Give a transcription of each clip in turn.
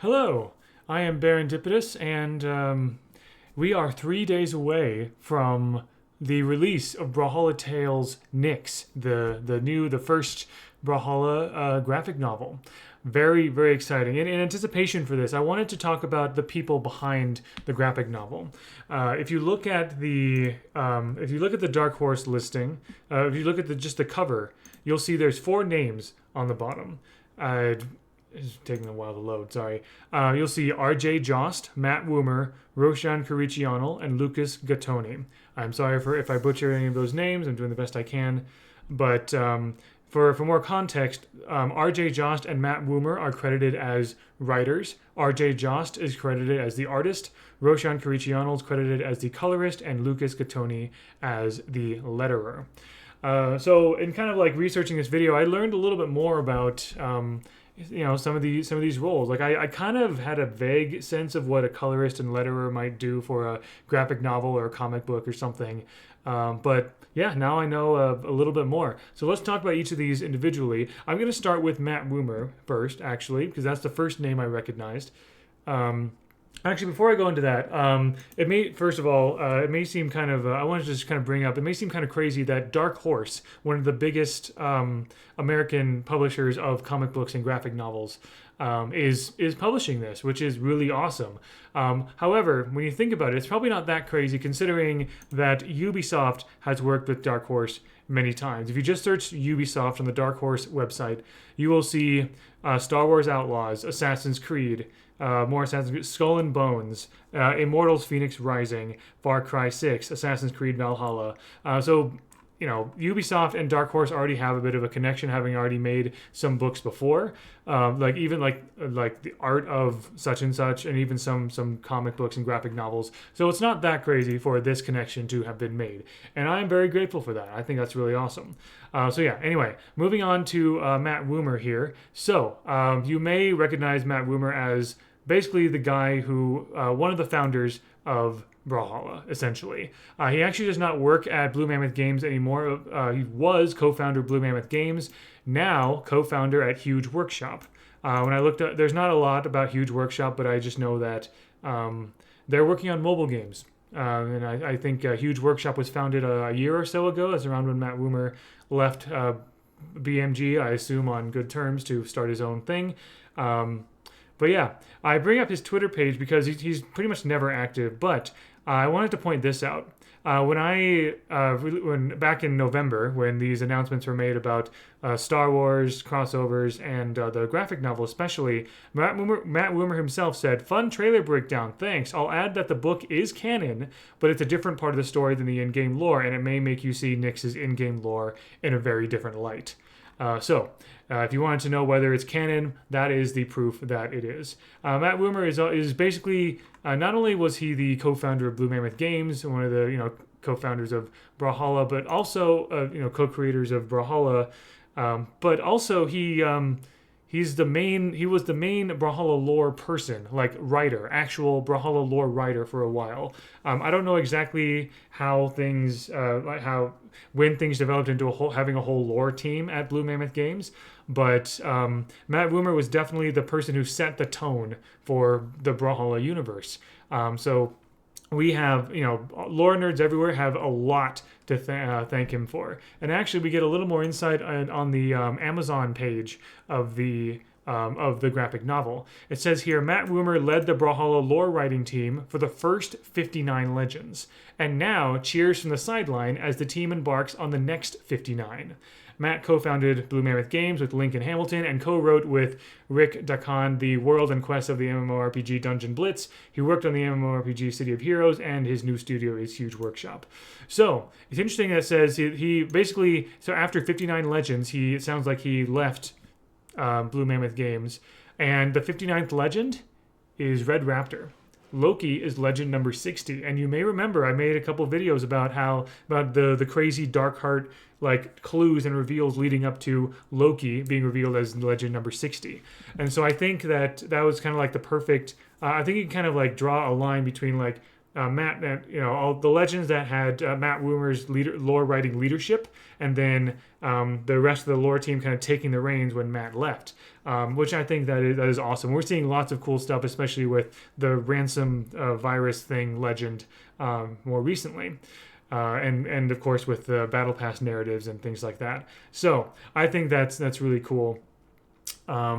Hello, I am Barendipitous, and we are 3 days away from the release of Brawlhalla Tales Nyx, the first Brawlhalla graphic novel. Very, very exciting. In anticipation for this, I wanted to talk about the people behind the graphic novel. If you look at the Dark Horse listing, if you look at just the cover, you'll see there's four names on the bottom. It's taking a while to load, sorry. You'll see RJ Jost, Matt Woomer, Roshan Kuricchianal, and Lucas Gattoni. I'm sorry if I butcher any of those names. I'm doing the best I can. But for more context, RJ Jost and Matt Woomer are credited as writers. RJ Jost is credited as the artist. Roshan Kuricchianal is credited as the colorist, and Lucas Gattoni as the letterer. So in kind of like researching this video, I learned a little bit more about some of these roles. Like I kind of had a vague sense of what a colorist and letterer might do for a graphic novel or a comic book or something. But yeah, now I know a little bit more. So let's talk about each of these individually. I'm going to start with Matt Woomer first, actually, because that's the first name I recognized. Actually, before I go into that, it may seem kind of, I want to just kind of bring up, it may seem kind of crazy that Dark Horse, one of the biggest American publishers of comic books and graphic novels, is publishing this, which is really awesome. However, when you think about it, it's probably not that crazy considering that Ubisoft has worked with Dark Horse many times. If you just search Ubisoft on the Dark Horse website, you will see Star Wars Outlaws, Assassin's Creed, more Assassin's Creed, Skull and Bones, Immortals Phoenix Rising, Far Cry 6, Assassin's Creed Valhalla. Ubisoft and Dark Horse already have a bit of a connection, having already made some books before, like the art of such and such, and even some comic books and graphic novels. So it's not that crazy for this connection to have been made, and I am very grateful for that. I think that's really awesome. Anyway, moving on to Matt Woomer here. So you may recognize Matt Woomer as basically the guy who, one of the founders of Brawlhalla, essentially. He actually does not work at Blue Mammoth Games anymore. He was co-founder of Blue Mammoth Games, now co-founder at Huge Workshop. When I looked up, there's not a lot about Huge Workshop, but I just know that they're working on mobile games. And I think Huge Workshop was founded a year or so ago. That's around when Matt Woomer left BMG, I assume on good terms, to start his own thing. But yeah, I bring up his Twitter page because he's pretty much never active, but I wanted to point this out. When back in November, when these announcements were made about Star Wars crossovers and the graphic novel especially, Matt Woomer himself said, "Fun trailer breakdown, thanks. I'll add that the book is canon, but it's a different part of the story than the in-game lore, and it may make you see Nyx's in-game lore in a very different light." If you wanted to know whether it's canon, that is the proof that it is. Matt Woomer is basically, not only was he the co-founder of Blue Mammoth Games, one of the co-founders of Brawlhalla, but also co-creators of Brawlhalla, but also he was the main Brawlhalla lore person, like writer, actual Brawlhalla lore writer for a while. I don't know exactly how when things developed into having a whole lore team at Blue Mammoth Games, but Matt Woomer was definitely the person who set the tone for the Brawlhalla universe. So we have, lore nerds everywhere have a lot to thank him for. And actually, we get a little more insight on the Amazon page of the graphic novel. It says here, Matt Woomer led the Brawlhalla lore writing team for the first 59 legends, and now cheers from the sideline as the team embarks on the next 59. Matt co-founded Blue Mammoth Games with Lincoln Hamilton and co-wrote with Rick Dakan the world and quest of the MMORPG Dungeon Blitz. He worked on the MMORPG City of Heroes, and his new studio is Huge Workshop. So it's interesting that it says he basically, so after 59 Legends, it sounds like he left Blue Mammoth Games, and the 59th legend is Red Raptor. Loki is legend number 60, and you may remember I made a couple videos about the crazy Darkheart clues and reveals leading up to Loki being revealed as legend number 60. And so I think that was kind of like the perfect, I think you can kind of draw a line between Matt, all the legends that had Matt Woomer's lore writing leadership, and then the rest of the lore team kind of taking the reins when Matt left, which I think that is awesome. We're seeing lots of cool stuff, especially with the ransom virus thing legend more recently. And of course with the battle pass narratives and things like that. So I think that's really cool. I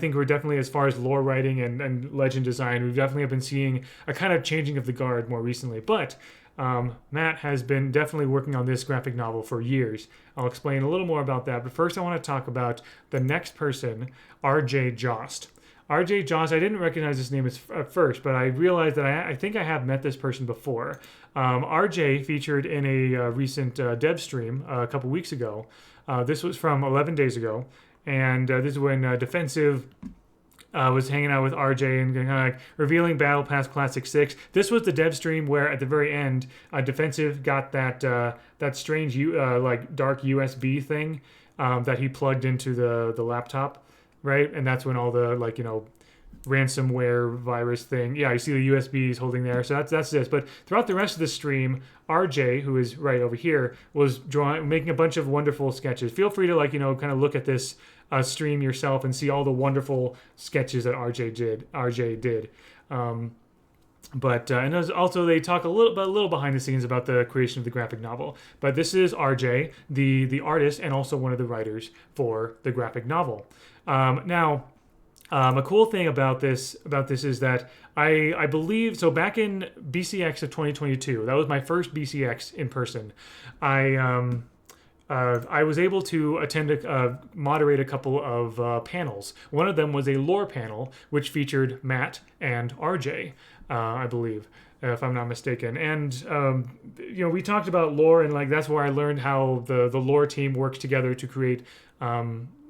think we're definitely, as far as lore writing and legend design, we've definitely been seeing a kind of changing of the guard more recently. But Matt has been definitely working on this graphic novel for years. I'll explain a little more about that. But first, I want to talk about the next person, R.J. Jost. R.J. Jost, I didn't recognize his name at first, but I realized that I think I have met this person before. R.J. featured in a recent dev stream a couple weeks ago. This was from 11 days ago. And this is when Defensive was hanging out with RJ and kind of like revealing Battle Pass Classic 6. This was the dev stream where at the very end, Defensive got that strange like dark USB thing that he plugged into the laptop, right? And that's when all the ransomware virus thing. Yeah, you see the USBs holding there. So that's this. But throughout the rest of the stream, RJ, who is right over here, was making a bunch of wonderful sketches. Feel free to kind of look at this stream yourself and see all the wonderful sketches that RJ did. And also they talk a little behind the scenes about the creation of the graphic novel. But this is RJ, the artist and also one of the writers for the graphic novel. Now. A cool thing about this is that I believe, so back in BCX of 2022, that was my first BCX in person. I was able to moderate a couple of panels. One of them was a lore panel, which featured Matt and RJ, I believe, if I'm not mistaken. And we talked about lore, and that's where I learned how the lore team works together to create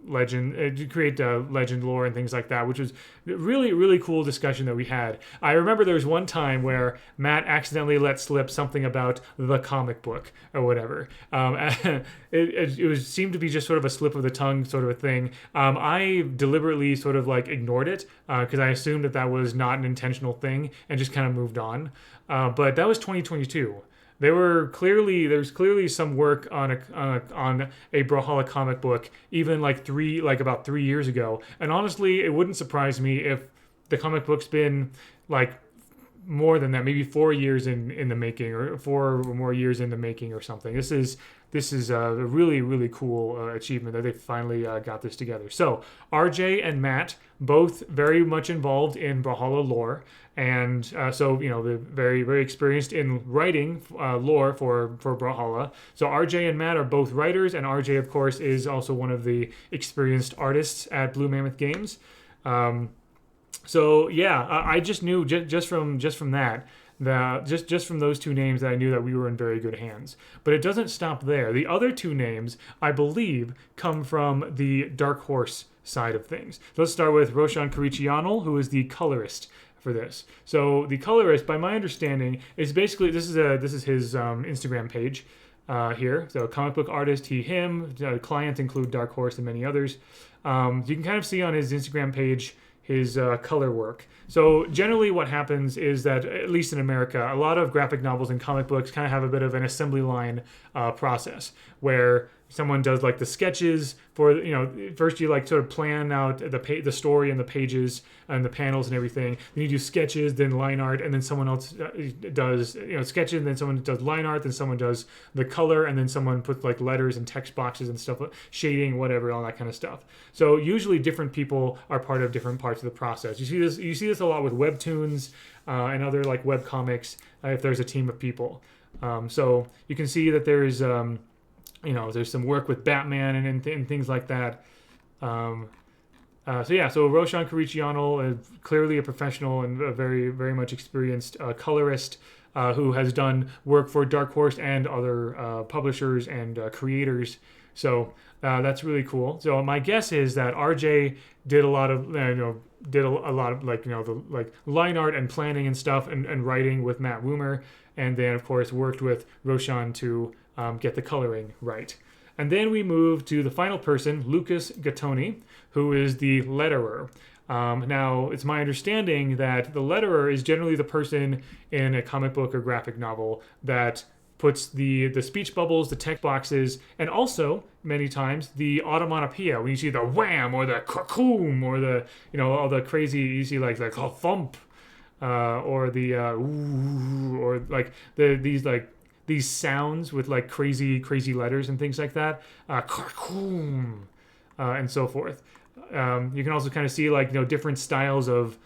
legend lore and things like that, which was really, really cool discussion that we had. I remember there was one time where Matt accidentally let slip something about the comic book or whatever. It seemed to be just sort of a slip of the tongue sort of a thing. I deliberately sort of ignored it because I assumed that was not an intentional thing and just kind of moved on. But that was 2022. There was clearly some work on a Brawlhalla comic book, even about 3 years ago. And honestly, it wouldn't surprise me if the comic book's been more than that, maybe 4 years in the making, or 4 or more years in the making, or something. This is a really, really cool achievement that they finally got this together. So RJ and Matt, both very much involved in Brawlhalla lore, and they're very, very experienced in writing lore for Brawlhalla. So RJ and Matt are both writers, and RJ, of course, is also one of the experienced artists at Blue Mammoth Games. So yeah, I just knew just from that. Just from those two names that I knew that we were in very good hands. But it doesn't stop there. The other two names, I believe, come from the Dark Horse side of things. So let's start with Roshan Karichianal, who is the colorist for this. So the colorist, by my understanding, is basically this is his Instagram page here. So comic book artist, him. Clients include Dark Horse and many others. You can kind of see on his Instagram page his color work. So generally what happens is that, at least in America, a lot of graphic novels and comic books kind of have a bit of an assembly line process where someone does the sketches for, first you sort of plan out the story and the pages and the panels and everything. Then you do sketches, then line art, and then someone else does sketches, and then someone does line art, then someone does the color, and then someone puts letters and text boxes and stuff, shading, whatever, all that kind of stuff. So usually different people are part of different parts of the process. You see this a lot with webtoons and other web comics if there's a team of people. So you can see that there's there's some work with Batman and things like that. So Roshan Karichianal is clearly a professional and a very, very much experienced colorist who has done work for Dark Horse and other publishers and creators. So that's really cool. So my guess is that RJ did a lot of the line art and planning and stuff and writing with Matt Woomer, and then of course worked with Roshan to get the coloring right. And then we move to the final person, Lucas Gattoni, who is the letterer. Now, it's my understanding that the letterer is generally the person in a comic book or graphic novel that puts the speech bubbles, the text boxes, and also many times the automatopoeia. When you see the wham or the krakoom or the all the crazy, you see like a thump, or the ooh, or like these sounds with like crazy letters and things like that, krakoom, and so forth. You can also kind of see like different styles of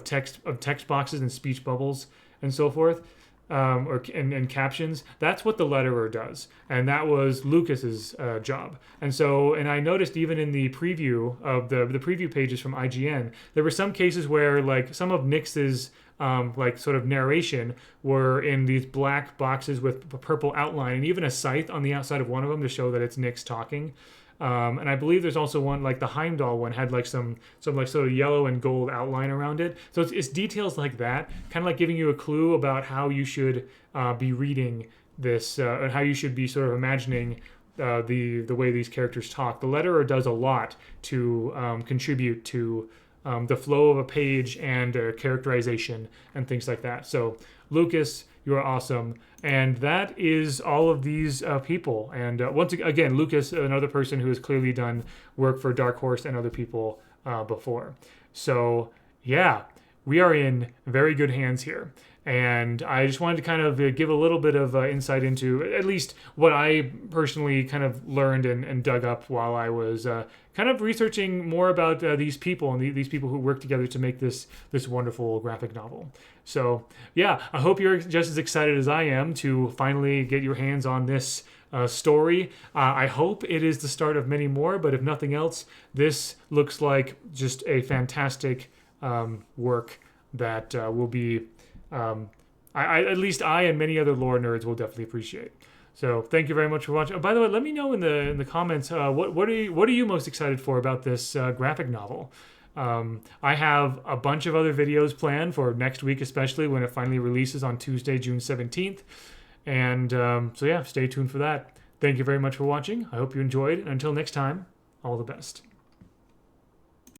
text boxes and speech bubbles and so forth, and captions. That's what the letterer does, and that was Lucas's job. And I noticed even in the preview of the preview pages from IGN, there were some cases where like some of Nix's like sort of narration were in these black boxes with a purple outline, and even a scythe on the outside of one of them to show that it's Nix talking. And I believe there's also one like the Heimdall one had like some like sort of yellow and gold outline around it. So it's details like that, kind of like giving you a clue about how you should be reading this, and how you should be sort of imagining the way these characters talk. The letterer does a lot to contribute to the flow of a page and characterization and things like that. So Lucas, you are awesome. And that is all of these people. And once again, Lucas, another person who has clearly done work for Dark Horse and other people before. So yeah, we are in very good hands here. And I just wanted to kind of give a little bit of insight into at least what I personally kind of learned and dug up while I was kind of researching more about these people and these people who work together to make this wonderful graphic novel. So yeah, I hope you're just as excited as I am to finally get your hands on this story. I hope it is the start of many more, but if nothing else, this looks like just a fantastic work that will be... at least I and many other lore nerds will definitely appreciate. So thank you very much for watching. Oh, by the way, let me know in the comments what are you most excited for about this graphic novel. I have a bunch of other videos planned for next week, especially when it finally releases on Tuesday, June 17th. And so yeah, stay tuned for that. Thank you very much for watching. I hope you enjoyed. And until next time, all the best.